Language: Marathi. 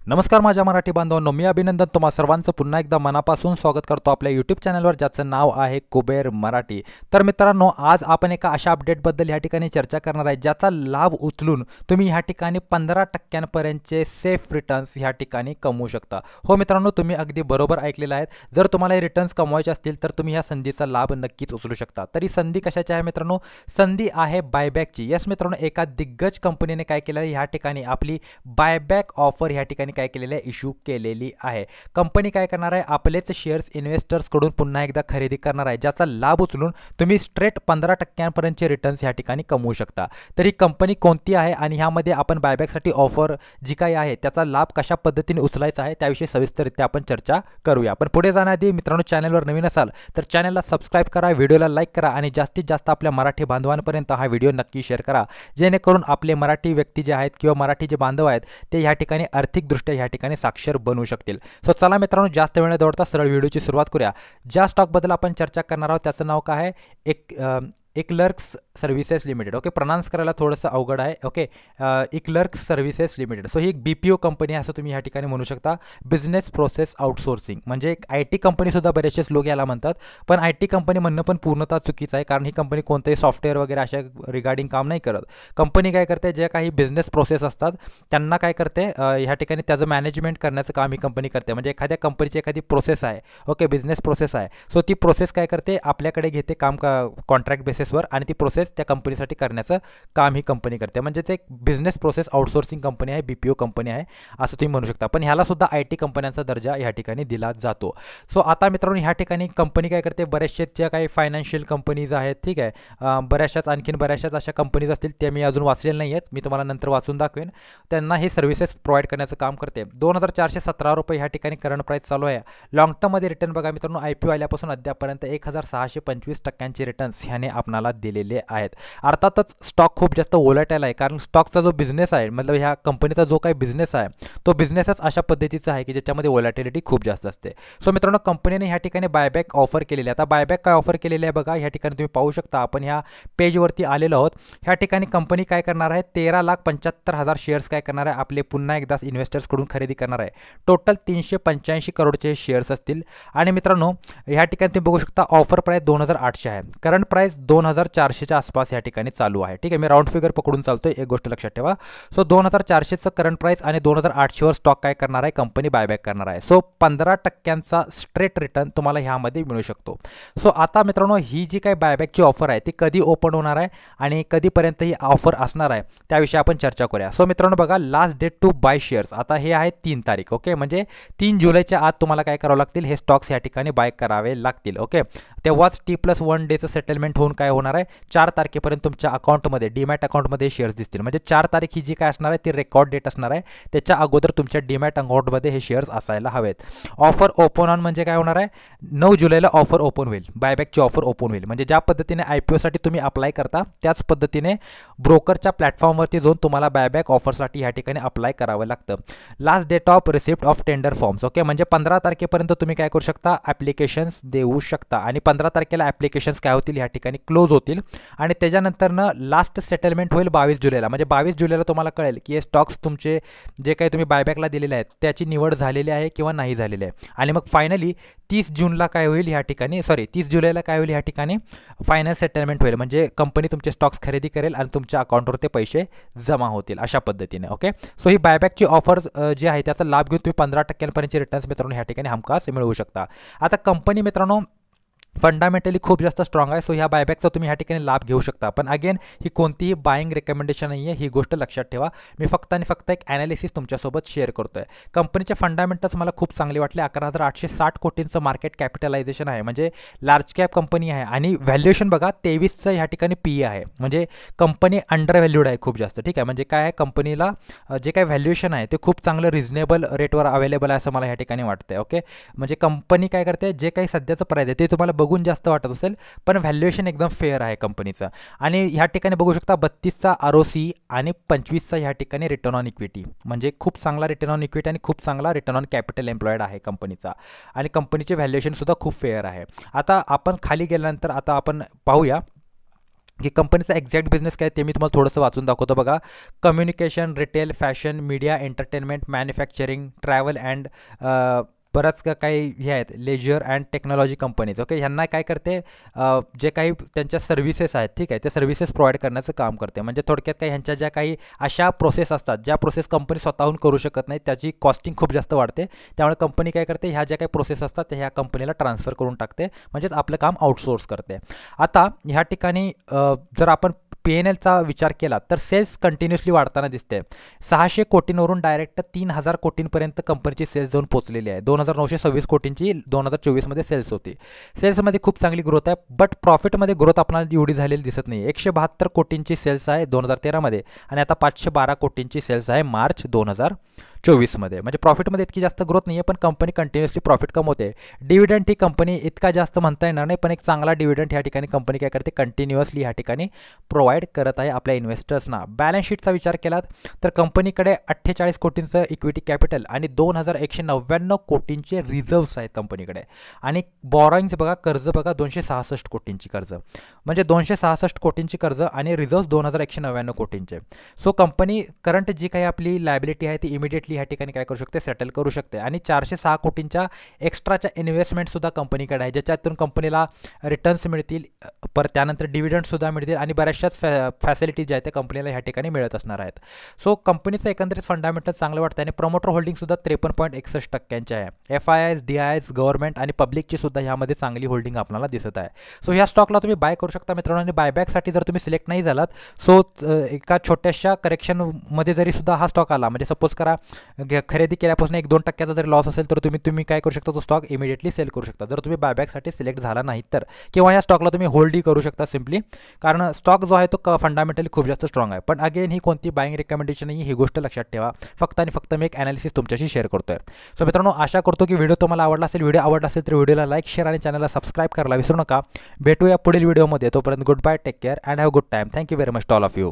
नमस्कार माझ्या मराठी बांधवांनो, मी अभिनंदन तुम्हा सर्वांचं पुन्हा एकदा मनापासून स्वागत करतो आपल्या यूट्यूब चॅनलवर, ज्याचं नाव आहे कुबेर मराठी। तर मित्रांनो, आज आपण एका अशा अपडेटबद्दल या ठिकाणी चर्चा करणार आहे, ज्याचा लाभ उचलून तुम्ही या ठिकाणी 15%पर्यंतचे सेफ रिटर्न्स या ठिकाणी कमवू शकता। हो मित्रांनो, तुम्ही अगदी बरोबर ऐकलेलं आहे। जर तुम्हाला हे रिटर्न्स कमवायचे असतील तर तुम्ही या संधीचा लाभ नक्कीच उचलू शकता। तर ही संधी कशाची आहे मित्रांनो? संधी आहे बायबॅकची। यस मित्रांनो, एका दिग्गज कंपनीने काय केलं आहे, या ठिकाणी आपली बायबॅक ऑफर या ठिकाणी काय केलेली आहे, इश्यू केलेली आहे। कंपनी काय करणार आहे, आपलेच शेअर्स इन्व्हेस्टर्स कडून पुन्हा एकदा खरेदी करणार आहे, ज्याचा लाभ उचलून तुम्ही स्ट्रेट 15%पर्यंतचे रिटर्न्स या ठिकाणी कमवू शकता। तर ही कंपनी कोणती आहे आणि ह्यामध्ये आपण बायबॅकसाठी ऑफर जी काही आहे त्याचा लाभ कशा पद्धतीने उचलायचा आहे त्याविषयी सविस्तररित्या आपण चर्चा करूया। पण पुढे जाण्याआधी मित्रांनो, चॅनलवर नवीन असाल तर चॅनलला सबस्क्राइब करा, व्हिडिओला लाईक करा आणि जास्तीत जास्त आपल्या मराठी बांधवांपर्यंत हा व्हिडिओ नक्की शेअर करा, जेणेकरून आपले मराठी व्यक्ती जे आहेत किंवा मराठी जे बांधव आहेत ते या ठिकाणी आर्थिकदृष्ट्या या ठिकाणी साक्षर बनू शकतील। सो चला मित्रांनो, जास्त वेळ न दौडता सरळ व्हिडिओची सुरुवात करूया। ज्या स्टॉकबद्दल आपण चर्चा करणार आहोत त्याचं नाव काय आहे, eClerx services limited. Okay, pronounce करायला थोडंसं अवघड आहे। Okay, eClerx services limited. So ही एक BPO कंपनी आहे असं तुम्ही या ठिकाणी म्हणू शकता, बिझनेस प्रोसेस आउटसोर्सिंग। म्हणजे एक IT कंपनीसुद्धा बरेचसे लोक याला म्हणतात, पण IT कंपनी म्हणणं पण पूर्णतः चुकीचं आहे, कारण ही कंपनी कोणतेही सॉफ्टवेअर वगैरे अशा रिगार्डिंग काम नाही करत। कंपनी काय करते, जे काही बिझनेस प्रोसेस असतात त्यांना काय करते, ह्या ठिकाणी त्याचं मॅनेजमेंट करण्याचं काम ही कंपनी करते। म्हणजे एखाद्या कंपनीची एखादी प्रोसेस आहे, ओके, बिझनेस प्रोसेस आहे, सो ती प्रोसेस काय करते, आपल्याकडे घेते काम कॉन्ट्रॅक्ट बेसिसवर आणि ती प्रोसेस त्या कंपनीसाठी करण्याचं काम ही कंपनी करते। म्हणजे ते एक बिझनेस प्रोसेस आउटसोर्सिंग कंपनी आहे, BPO कंपनी आहे असं तुम्ही म्हणू शकता। पण ह्याला सुद्धा IT कंपन्यांचा दर्जा या ठिकाणी दिला जातो। सो आता मित्रांनो, ह्या ठिकाणी कंपनी काय करते, बरेचसे ज्या काही फायनान्शियल कंपनीज आहेत, ठीक आहे, बऱ्याचशाच अशा कंपनीज असतील, त्या मी अजून वाचलेल्या नाही आहेत, मी तुम्हाला नंतर वाचून दाखवेन, त्यांना हे सर्व्हिसेस प्रोव्हाइड करण्याचं काम करते। 2417 रुपये ह्या ठिकाणी करंट प्राइस चालू आहे। लॉंग टर्ममध्ये रिटर्न बघा मित्रांनो, IPO आल्यापासून अद्यापर्यंत 1625% रिटर्न्स ह्याने आपणाला दिलेले आहेत। अर्थातच स्टॉक खूप जास्त वोलेटाईल आहे, कारण स्टॉकचा जो बिझनेस आहे, मतलब ह्या कंपनीचा जो काही बिझनेस आहे तो बिझनेसच अशा पद्धतीचा आहे की ज्याच्यामध्ये वोलॅटिलिटी खूप जास्त असते। सो मित्रांनो, कंपनीने ह्या ठिकाणी बायबॅक ऑफर केलेली आहे। आता बायबॅक काय ऑफर केलेली आहे बघा, ह्या ठिकाणी तुम्ही पाहू शकता, आपण ह्या पेजवरती आलेलो आहोत। ह्या ठिकाणी कंपनी काय करणार आहे, 13,75,000 शेअर्स काय करणार आहे, आपले पुन्हा एकदा इन्व्हेस्टर्स कडून खरेदी करणार आहे। टोटल 385 करोडचे शेअर्स असतील। आणि मित्रांनो, ह्या ठिकाणी तुम्ही बघू शकता, ऑफर प्राइस 2800 आहे, करंट प्राइस 2400च्या आसपास या ठिकाणी चालू आहे। ठीक आहे, मी राऊंड फिगर पकडून चालतोय, एक गोष्ट लक्षात ठेवा। सो 2400चं करंट प्राइस आणि 2800 वर स्टॉक काय करणार आहे, कंपनी बायबॅक करणार आहे। सो 15%चा स्ट्रेट रिटर्न तुम्हाला ह्यामध्ये मिळू शकतो। सो आता मित्रांनो, ही जी काही बायबॅकची ऑफर आहे ती कधी ओपन होणार आहे आणि कधीपर्यंत ही ऑफर असणार आहे त्याविषयी आपण चर्चा करूया। सो मित्रांनो बघा, last date to buy shares आता हे आहे 3 तारीख। ओके, म्हणजे 3 जुलैच्या आत तुम्हाला काय करावं लागतील, हे स्टॉक्स या ठिकाणी बाय करावे लागतील। ओके, तेव्हाच T+1 डेचं सेटलमेंट होऊन काय होणार आहे, 4 तारखेपर्यंत तुमच्या अकाउंटमध्ये, डीमॅट अकाउंटमध्ये शेअर्स दिसतील। म्हणजे 4 तारीख ही जी काय असणार आहे ती रेकॉर्ड डेट असणार आहे, त्याच्या अगोदर तुमच्या डीमॅट अकाउंटमध्ये हे शेअर्स असायला हवेत। ऑफर ओपन ऑन म्हणजे काय होणार आहे, 9 जुलैला ऑफर ओपन होईल, बायबॅकची ऑफर ओपन होईल। म्हणजे ज्या पद्धतीने IPO साठी तुम्ही अप्लाय करता त्याच पद्धतीने ब्रोकरच्या प्लॅटफॉर्मवरती जाऊन तुम्हाला बायबॅक ऑफरसाठी ह्या ठिकाणी अप्लाय करावं लागतं। Last date of receipt of tender forms, okay, म्हणजे 15 तारखेपर्यंत तुम्ही काय करू शकता, ॲप्लिकेशन्स देऊ शकता आणि 15 तारखेला ॲप्लिकेशन्स काय होतील, ह्या ठिकाणी क्लोज होतील आणि त्याच्यानंतरनं लास्ट सेटलमेंट होईल 22 जुलैला। म्हणजे 22 जुलैला तुम्हाला कळेल की हे स्टॉक्स तुमचे जे काही तुम्ही बायबॅकला दिलेले आहेत त्याची निवड झालेली आहे किंवा नाही झालेली आहे। आणि मग फायनली 30 जूनला काय होईल, ह्या ठिकाणी 30 जुलैला काय होईल, ह्या ठिकाणी फायनल सेटलमेंट होईल। म्हणजे कंपनी तुमचे स्टॉक्स खरेदी करेल आणि तुमच्या अकाउंटवर ते पैसे जमा होतील अशा पद्धतीने। ओके, सो ही बायबॅकची ऑफर जी आहे त्याचा लाभ घेऊन तुम्ही 15%पर्यंतचे रिटर्न्स मित्रांनो ह्या ठिकाणी हमखास मिळवू शकता। आता कंपनी मित्रांनो फंडामेंटली खूप जास्त स्ट्रॉंग आहे, सो ह्या बायबॅकचा तुम्ही ह्या ठिकाणी लाभ घेऊ शकता। पण अगेन ही कोणतीही बाईंग रेकमेंडेशन नाही आहे, ही गोष्ट लक्षात ठेवा। मी फक्त आणि फक्त एक ॲनालिसिस तुमच्यासोबत शेअर करतोय। कंपनीचे फंडामेंटल्स मला खूप चांगले वाटले। 11,860 कोटींचं मार्केट कॅपिटलायझेशन आहे, म्हणजे लार्ज कॅप कंपनी आहे आणि व्हॅल्युएशन बघा 23चं ह्या ठिकाणी PE आहे, म्हणजे कंपनी अंडर व्हॅल्यूड आहे खूप जास्त। ठीक आहे, म्हणजे काय आहे, कंपनीला जे काही व्हॅल्युएशन आहे ते खूप चांगलं रिझनेबल रेटवर अवेलेबल आहे असं मला ह्या ठिकाणी वाटतंय। ओके, म्हणजे कंपनी काय करते, जे काही सध्याचं प्राइस आहे ते तुम्हाला बघून जास्त वाटत असेल, पण व्हॅल्युएशन एकदम फेअर आहे कंपनीचं। आणि ह्या ठिकाणी बघू शकता 32चा ROC आणि 25चा ह्या ठिकाणी रिटर्न ऑन इक्विटी, म्हणजे खूप चांगला रिटर्न ऑन इक्विटी आणि खूप चांगला रिटर्न ऑन कॅपिटल एम्प्लॉयड आहे कंपनीचा आणि कंपनीचे व्हॅल्युएशन सुद्धा खूप फेअर आहे। आता आपण खाली गेल्यानंतर आता आपण पाहूया की कंपनीचा एक्झॅक्ट बिझनेस काय ते मी तुम्हाला थोडंसं वाचून दाखवतो बघा. Communication, retail, fashion, media, entertainment, manufacturing, travel and बरंच काही हे आहेत, leisure and technology companies. Okay, ह्यांना काय करते, जे काही त्यांच्या सर्व्हिसेस आहेत, ठीक आहे, ते सर्व्हिसेस प्रोव्हाइड करण्याचं काम करते. म्हणजे थोडक्यात काही ह्यांच्या ज्या काही अशा प्रोसेस असतात ज्या प्रोसेस कंपनी स्वतःहून करू शकत नाही, त्याची कॉस्टिंग खूप जास्त वाढते. त्यामुळे कंपनी काय करते, ह्या ज्या काही प्रोसेस असतात ते ह्या कंपनीला ट्रान्सफर करून टाकते, म्हणजेच आपलं काम आउटसोर्स करते. आता ह्या ठिकाणी जर आपण P&Lचा विचार केला तर सेल्स कंटिन्युअसली वाढताना दिसते. 600 कोटींवरून डायरेक्ट 3000 कोटींपर्यंत कंपनीची सेल्स जाऊन पोहोचलेली आहे. 2926 कोटींची 2024मध्ये सेल्स होती. सेल्समध्ये खूप चांगली ग्रोथ आहे, बट प्रॉफिटमध्ये ग्रोथ आपल्याला एवढी झालेली दिसत नाही. 172 कोटींची सेल्स आहे 2013मध्ये आणि आता 512 कोटींची सेल्स आहे मार्च 2024मध्ये. म्हणजे प्रॉफिटमध्ये इतकी जास्त ग्रोथ नाही आहे, पण कंपनी कंटिन्युअसली प्रॉफिट कमवते. डिव्हिडंड ही कंपनी इतका जास्त म्हणता येणार नाही, पण एक चांगला डिव्हिडंड ह्या ठिकाणी कंपनी काय करते, कंटिन्युअसली ह्या ठिकाणी प्रोव्हाइड करत आहे आपल्या इन्व्हेस्टर्सना. बॅलन्स शीटचा विचार केलात तर कंपनीकडे 48 कोटींचं इक्विटी कॅपिटल आणि 2199 कोटींचे रिझर्व्स आहेत कंपनीकडे. आणि बॉरोइंग्स बघा, कर्ज बघा, 266 कोटींची कर्ज, म्हणजे 266 कोटींची कर्ज आणि रिझर्व्स 2199 कोटींचे. सो कंपनी करंट जी काही आपली लायबिलिटी आहे ती इमिडिएटली ह्या ठिकाणी काय करू शकते, सेटल करू शकते. आणि 406 कोटींच्या एक्स्ट्राच्या इन्व्हेस्टमेंटसुद्धा कंपनीकडे आहे, ज्याच्यातून कंपनीला रिटर्न्स मिळतील, पर त्यानंतर डिव्हिडंडसुद्धा मिळतील आणि बऱ्याचशाच फॅसिलिटीज ज्या आहेत त्या कंपनीला ह्या ठिकाणी मिळत असणार आहेत. सो कंपनीचं एकंदरीत फंडामेंटल चांगलं वाटतं आणि प्रमोटर होल्डिंगसुद्धा 53.61% आहे. FIIs, DIIs, गव्हर्नमेंट आणि पब्लिकची सुद्धा ह्यामध्ये चांगली होल्डिंग आपल्याला दिसत आहे. सो ह्या स्टॉकला तुम्ही बाय करू शकता मित्रांनो. आणि बायबॅकसाठी जर तुम्ही सिलेक्ट नाही झालात, सो एका छोट्याशा करेक्शनमध्ये जरी सुद्धा हा स्टॉक आला, म्हणजे सपोज करा खरेदी केल्यापासून 1-2% जरी लॉस असेल तर तुम्ही काय करू शकता, तो स्टॉक इमिडिएटली सेल करू शकता जर तुम्ही बायबॅकसाठी सिलेक्ट झाला नाही तर. किंवा या स्टॉकला तुम्ही होल्डही करू शकता सिम्पली, कारण स्टॉक जो आहे तो फंडामेंटली खूप जास्त स्ट्रॉंग आहे. पण अगेन ही कोणती बाईंग रिकमेंडेशन नाही, ही गोष्ट लक्षात ठेवा. फक्त आणि फक्त मी एक ॲनालिसिस तुमच्याशी शेअर करतोय. सो मित्रांनो, आशा करतो की व्हिडिओ तुम्हाला आवडला असेल. व्हिडिओ आवडला असेल तर व्हिडिओला लाईक, शेअर आणि चॅनलला सबस्क्राईब करायला विसरू नका. भेटूया पुढील व्हिडिओमध्ये. तोपर्यंत good bye, take care and have good time. Thank you very much to all of you.